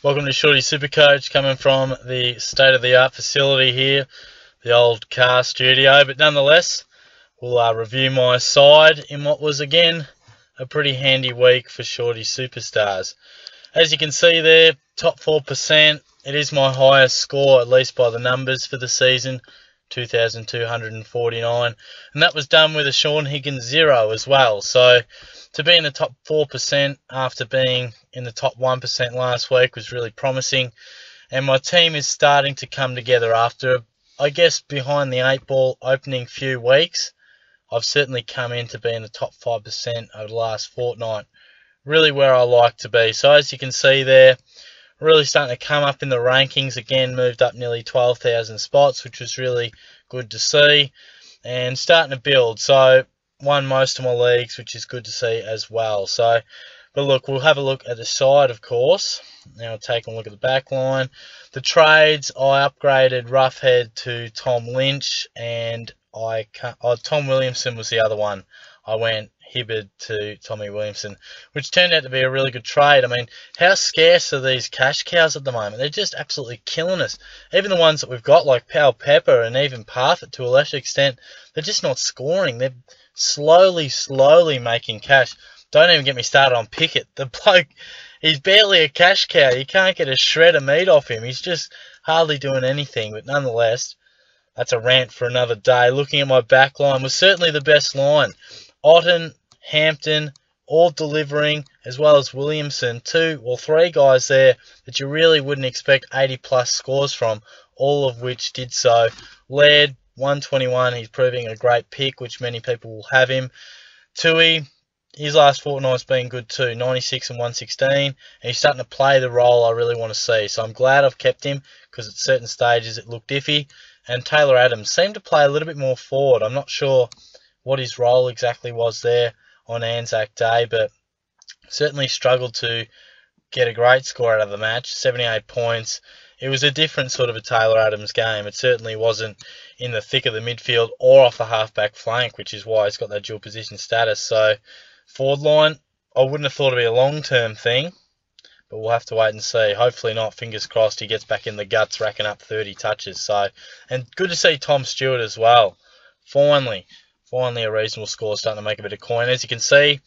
Welcome to Shorty SuperCoach, coming from the state-of-the-art facility here, the old car studio. But nonetheless, we'll review my side in what was, again, a pretty handy week for Shorty Superstars. As you can see there, top 4%. It is my highest score, at least by the numbers for the season, 2,249. And that was done with a Sean Higgins 0 as well. So to be in the top 4% after being in the top 1% last week was really promising. And my team is starting to come together after, I guess, behind the 8-ball opening few weeks. I've certainly come in to be in the top 5% over the last fortnight. Really where I like to be. So as you can see there, really starting to come up in the rankings. Again, moved up nearly 12,000 spots, which was really good to see. And starting to build. So won most of my leagues, which is good to see as well. So, but look, we'll have a look at the side, of course. Now take a look at the back line. The trades, I upgraded Roughhead to Tom Lynch, and Tom Williamson was the other one. I went Hibbard to Tommy Williamson, which turned out to be a really good trade. I mean, how scarce are these cash cows at the moment? They're just absolutely killing us. Even the ones that we've got, like Pal Pepper and even Parfit to a lesser extent, they're just not scoring. They're slowly making cash. Don't even get me started on Pickett. The bloke, he's barely a cash cow. You can't get a shred of meat off him. He's just hardly doing anything. But nonetheless, that's a rant for another day. Looking at my back line, was certainly the best line. Otten, Hampton, all delivering, as well as Williamson. 2 or 3 guys there that you really wouldn't expect 80-plus scores from, all of which did so. Laird, 121, he's proving a great pick, which many people will have him. Tui, his last fortnight's been good too, 96 and 116, and he's starting to play the role I really want to see. So I'm glad I've kept him, because at certain stages it looked iffy. And Taylor Adams seemed to play a little bit more forward. I'm not sure what his role exactly was there on Anzac Day, but certainly struggled to get a great score out of the match, 78 points. It was a different sort of a Taylor Adams game. It certainly wasn't in the thick of the midfield or off the half-back flank, which is why he's got that dual position status. So forward line, I wouldn't have thought it'd be a long-term thing, but we'll have to wait and see. Hopefully not. Fingers crossed he gets back in the guts, racking up 30 touches. So, and good to see Tom Stewart as well. Finally a reasonable score, starting to make a bit of coin. As you can see,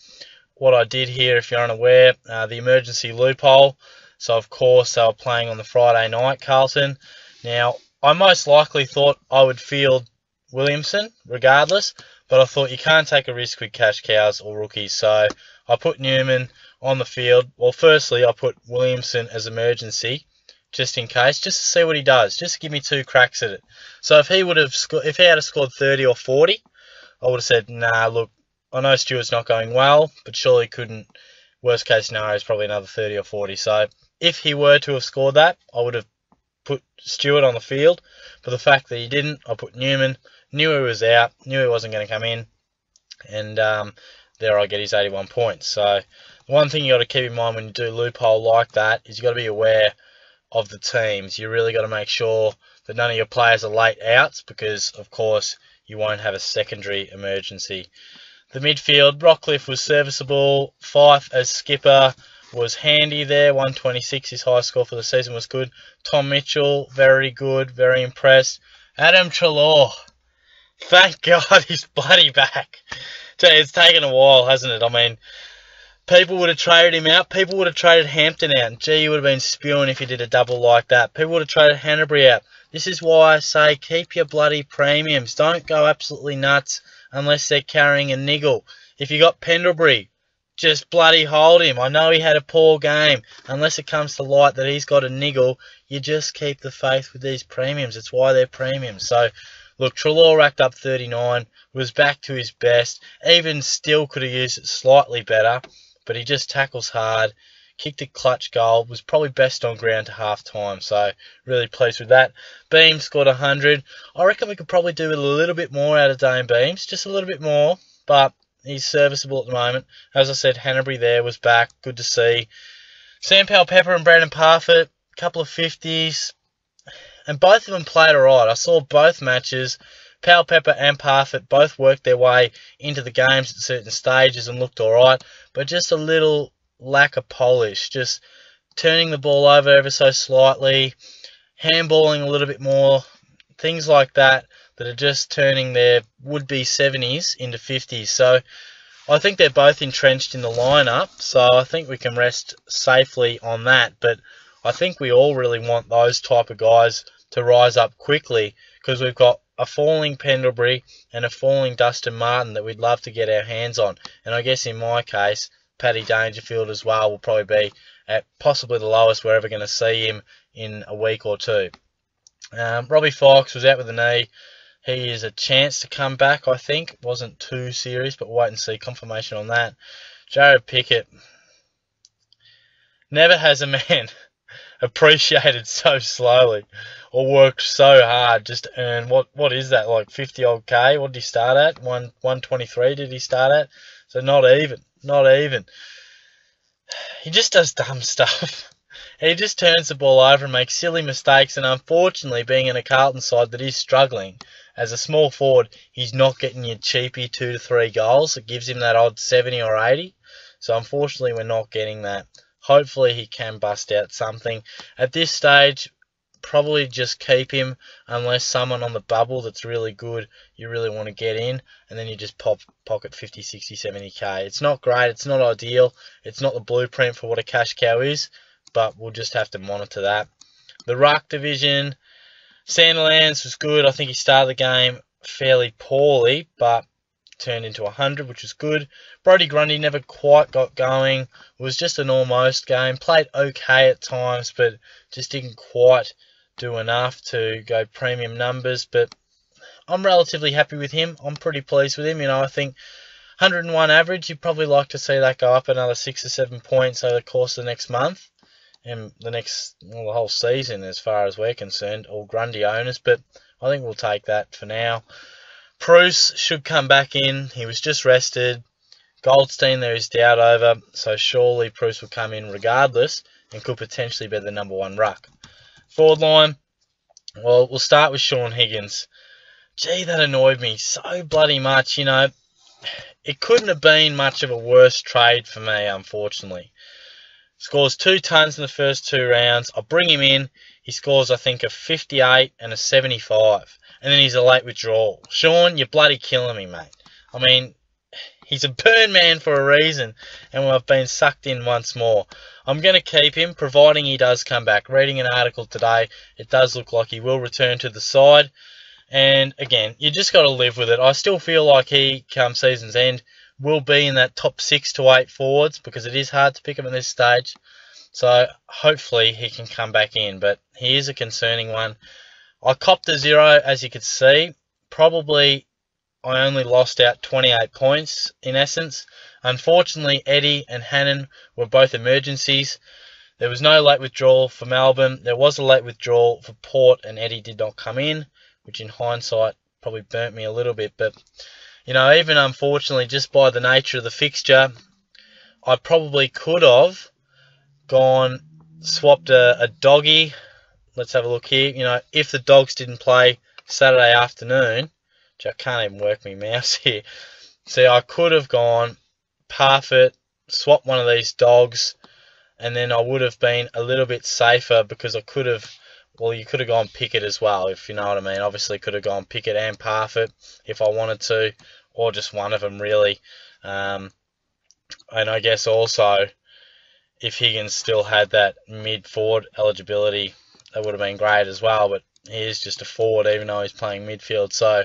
what I did here, if you're unaware, the emergency loophole. So, of course, they were playing on the Friday night, Carlton. Now, I most likely thought I would field Williamson, regardless, but I thought you can't take a risk with cash cows or rookies. So, I put Newman on the field. Well, firstly, I put Williamson as emergency, just in case, just to see what he does, just to give me 2 cracks at it. So, if he had scored 30 or 40, I would have said, nah, look, I know Stewart's not going well, but surely couldn't. Worst case scenario is probably another 30 or 40. So if he were to have scored that, I would have put Stewart on the field. But the fact that he didn't, I put Newman. Knew he was out, knew he wasn't going to come in. And there I get his 81 points. So the one thing you got to keep in mind when you do loophole like that is you got to be aware of the teams. You really got to make sure that none of your players are late outs, because, of course, you won't have a secondary emergency. The midfield, Rockcliffe was serviceable. Fife as skipper was handy there. 126, his high score for the season was good. Tom Mitchell, very good, very impressed. Adam Treloar, thank God he's bloody back. It's taken a while, hasn't it? I mean, people would have traded him out. People would have traded Hampton out. And gee, you would have been spewing if you did a double like that. People would have traded Hanbury out. This is why I say keep your bloody premiums. Don't go absolutely nuts unless they're carrying a niggle. If you got Pendlebury, just bloody hold him. I know he had a poor game. Unless it comes to light that he's got a niggle, you just keep the faith with these premiums. It's why they're premiums. So, look, Treloar racked up 39, was back to his best. Even still could have used it slightly better, but he just tackles hard. Kicked a clutch goal, was probably best on ground to half-time, so really pleased with that. Beams scored 100. I reckon we could probably do a little bit more out of Dane Beams, just a little bit more, but he's serviceable at the moment. As I said, Hanbury there was back, good to see. Sam Pepper and Brandon Parfit, a couple of 50s, and both of them played alright. I saw both matches. Pepper and Parfit both worked their way into the games at certain stages and looked alright, but just a little lack of polish, just turning the ball over ever so slightly, handballing a little bit more, things like that are just turning their would-be 70s into 50s. So I think they're both entrenched in the lineup, so I think we can rest safely on that. But I think we all really want those type of guys to rise up quickly, because we've got a falling Pendlebury and a falling Dustin Martin that we'd love to get our hands on. And I guess in my case, Paddy Dangerfield as well will probably be at possibly the lowest we're ever going to see him in a week or two. Robbie Fox was out with a knee. He is a chance to come back, I think. It wasn't too serious, but we'll wait and see confirmation on that. Jared Pickett. Never has a man appreciated so slowly or worked so hard just to earn, what is that, like 50 odd K? What did he start at? 123 did he start at? So not even. He just does dumb stuff. He just turns the ball over and makes silly mistakes, and unfortunately, being in a Carlton side that is struggling, as a small forward, he's not getting your cheapy 2 to 3 goals. It gives him that odd 70 or 80. So unfortunately, we're not getting that. Hopefully, he can bust out something. At this stage, probably just keep him unless someone on the bubble that's really good you really want to get in, and then you just pocket 50, 60, 70k. It's not great. It's not ideal. It's not the blueprint for what a cash cow is, but we'll just have to monitor that. The ruck division, Sandilands was good. I think he started the game fairly poorly, but turned into 100, which was good. Brodie Grundy never quite got going. It was just an almost game. Played okay at times, but just didn't quite do enough to go premium numbers. But I'm relatively happy with him. I'm pretty pleased with him. I think 101 average, you'd probably like to see that go up another 6 or 7 points over the course of the next month. And the whole season, as far as we're concerned, all Grundy owners, but I think we'll take that for now. Bruce should come back in. He was just rested. Goldstein, there is doubt over, so surely Bruce will come in regardless and could potentially be the number 1 ruck. Forward line, well, we'll start with Shaun Higgins. Gee, that annoyed me so bloody much. It couldn't have been much of a worse trade for me, unfortunately. Scores 2 tons in the first 2 rounds. I'll bring him in. He scores, I think, a 58 and a 75. And then he's a late withdrawal. Shaun, you're bloody killing me, mate. I mean, he's a burn man for a reason, and I've been sucked in once more. I'm going to keep him, providing he does come back. Reading an article today, it does look like he will return to the side. And, again, you just got to live with it. I still feel like he, come season's end, will be in that top 6 to 8 forwards, because it is hard to pick him at this stage. So hopefully he can come back in, but he is a concerning one. I copped a 0, as you could see. Probably I only lost out 28 points in essence. Unfortunately, Eddie and Hannon were both emergencies. There was no late withdrawal for Melbourne. There was a late withdrawal for Port, and Eddie did not come in, which in hindsight probably burnt me a little bit. But even unfortunately, just by the nature of the fixture, I probably could have swapped a doggy. Let's have a look here. If the Dogs didn't play Saturday afternoon, which I can't even work my mouse here. See, I could have gone Parfitt, swapped one of these Dogs, and then I would have been a little bit safer, because I could have, you could have gone Pickett as well, if you know what I mean. Obviously, could have gone Pickett and Parfitt if I wanted to, or just one of them, really. And I guess also, if Higgins still had that mid-forward eligibility, that would have been great as well, but he is just a forward, even though he's playing midfield. So,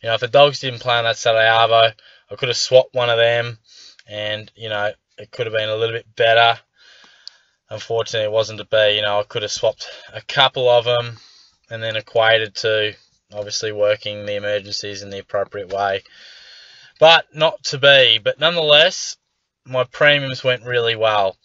if the Dogs didn't play on that Saturday arvo, I could have swapped one of them, and, it could have been a little bit better. Unfortunately, it wasn't to be. I could have swapped a couple of them, and then equated to, obviously, working the emergencies in the appropriate way. But not to be. But nonetheless, my premiums went really well.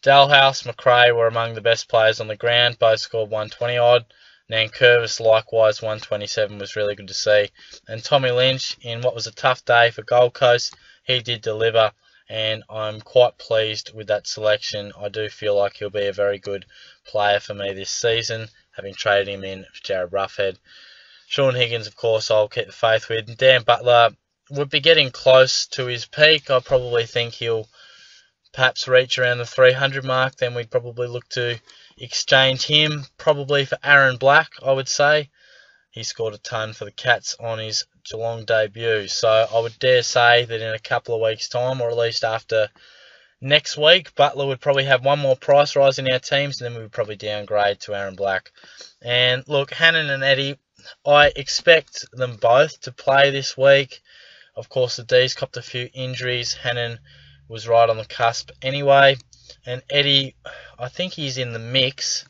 Dalhouse, McRae were among the best players on the ground. Both scored 120 odd. Nankervis, likewise, 127 was really good to see. And Tommy Lynch, in what was a tough day for Gold Coast, he did deliver. And I'm quite pleased with that selection. I do feel like he'll be a very good player for me this season, having traded him in for Jared Roughhead. Shaun Higgins, of course, I'll keep the faith with. And Dan Butler would be getting close to his peak. I probably think he'll perhaps reach around the 300 mark, then we'd probably look to exchange him, probably for Aaron Black, I would say. He scored a ton for the Cats on his Geelong debut. So I would dare say that in a couple of weeks' time, or at least after next week, Butler would probably have one more price rise in our teams, and then we would probably downgrade to Aaron Black. And look, Hannon and Eddie, I expect them both to play this week. Of course, the D's copped a few injuries. Hannon was right on the cusp anyway. And Eddie, I think he's in the mix.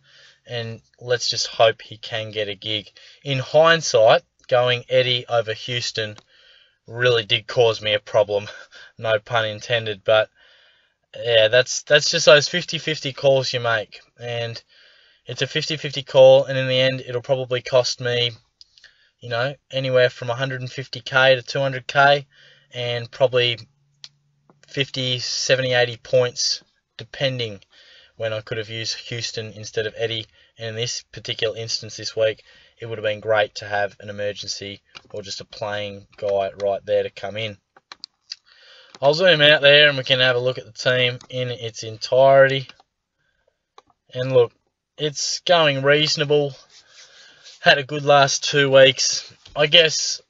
And let's just hope he can get a gig. In hindsight, going Eddie over Houston really did cause me a problem. No pun intended. But yeah, that's just those 50-50 calls you make. And it's a 50-50 call. And in the end, it'll probably cost me, anywhere from 150k to 200k, and probably 50, 70, 80 points, depending, when I could have used Houston instead of Eddie. And in this particular instance this week, it would have been great to have an emergency or just a playing guy right there to come in. I'll zoom out there and we can have a look at the team in its entirety. And look, it's going reasonable. Had a good last 2 weeks. I guess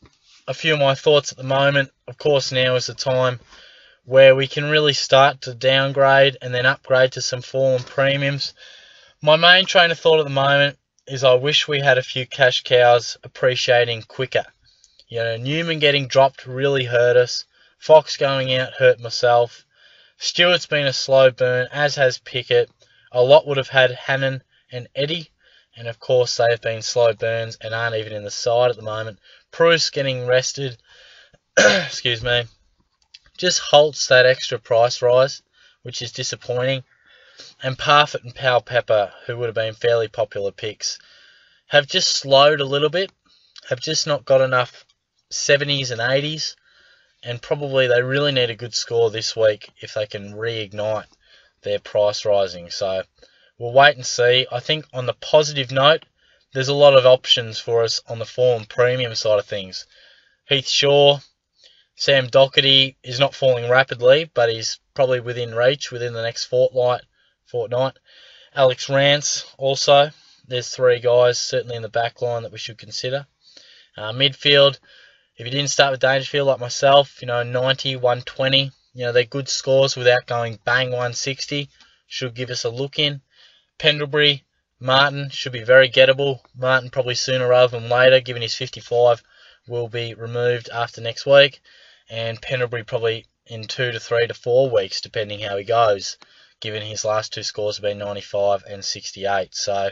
a few of my thoughts at the moment. Of course, now is the time where we can really start to downgrade and then upgrade to some fallen premiums. My main train of thought at the moment is I wish we had a few cash cows appreciating quicker. Newman getting dropped really hurt us. Fox going out hurt myself. Stewart's been a slow burn, as has Pickett. A lot would have had Hannon and Eddie. And of course, they have been slow burns and aren't even in the side at the moment. Bruce getting rested. Excuse me. Just halts that extra price rise, which is disappointing. And Parfitt and Powell Pepper, who would have been fairly popular picks, have just slowed a little bit. Have just not got enough 70s and 80s. And probably they really need a good score this week if they can reignite their price rising. So we'll wait and see. I think on the positive note, there's a lot of options for us on the form premium side of things. Heath Shaw, Sam Doherty is not falling rapidly, but he's probably within reach within the next fortnight. Alex Rance also. There's 3 guys certainly in the back line that we should consider. Midfield, if you didn't start with Dangerfield like myself, 90, 120, they're good scores without going bang 160. Should give us a look in. Pendlebury, Martin should be very gettable. Martin probably sooner rather than later, given his 55, will be removed after next week. And Pendlebury probably in 2 to 3 to 4 weeks, depending how he goes, given his last 2 scores have been 95 and 68. So,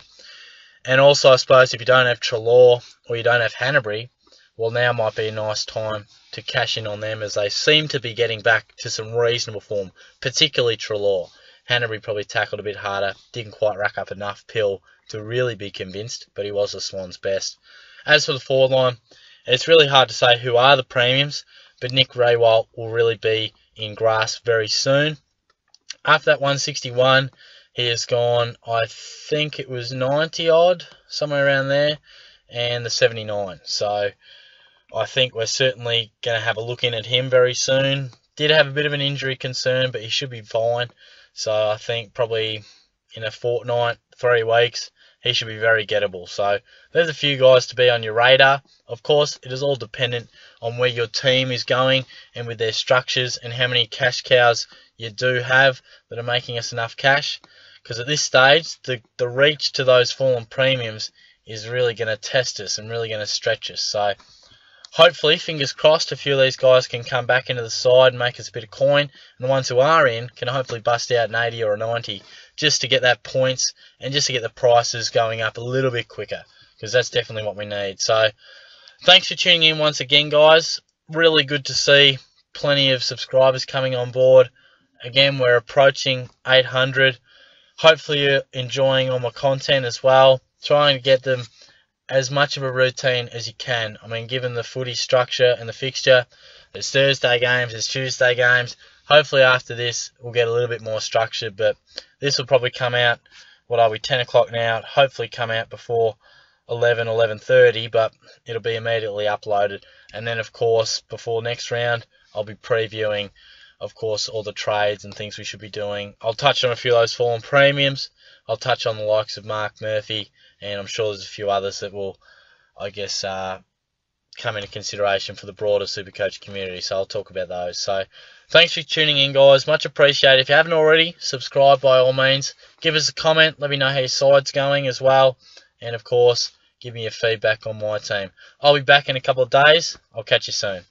and also I suppose if you don't have Treloar or you don't have Hanbury, well, now might be a nice time to cash in on them, as they seem to be getting back to some reasonable form, particularly Treloar. Hanbury probably tackled a bit harder, didn't quite rack up enough pill to really be convinced, but he was the Swans' best. As for the forward line, it's really hard to say who are the premiums, but Nick Raywalt will really be in grasp very soon. After that 161, he has gone, I think it was 90 odd, somewhere around there, and the 79. So I think we're certainly going to have a look in at him very soon. Did have a bit of an injury concern, but he should be fine. So I think probably in a fortnight, 3 weeks, he should be very gettable. So there's a few guys to be on your radar. Of course, it is all dependent on where your team is going and with their structures and how many cash cows you do have that are making us enough cash. Because at this stage, the reach to those fallen premiums is really going to test us and really going to stretch us. So hopefully, fingers crossed, a few of these guys can come back into the side and make us a bit of coin. And the ones who are in can hopefully bust out an 80 or a 90 just to get that points and just to get the prices going up a little bit quicker, because that's definitely what we need. So thanks for tuning in once again, guys. Really good to see plenty of subscribers coming on board. Again, we're approaching 800. Hopefully you're enjoying all my content as well. Trying to get them as much of a routine as you can. I mean, given the footy structure and the fixture, there's Thursday games, there's Tuesday games. Hopefully after this, we'll get a little bit more structured, but this will probably come out, 10 o'clock now, hopefully come out before 11:30, but it'll be immediately uploaded. And then, of course, before next round, I'll be previewing of course, all the trades and things we should be doing. I'll touch on a few of those fallen premiums. I'll touch on the likes of Mark Murphy, and I'm sure there's a few others that will, I guess, come into consideration for the broader SuperCoach community. So I'll talk about those. So thanks for tuning in, guys. Much appreciated. If you haven't already, subscribe by all means. Give us a comment. Let me know how your side's going as well. And, of course, give me your feedback on my team. I'll be back in a couple of days. I'll catch you soon.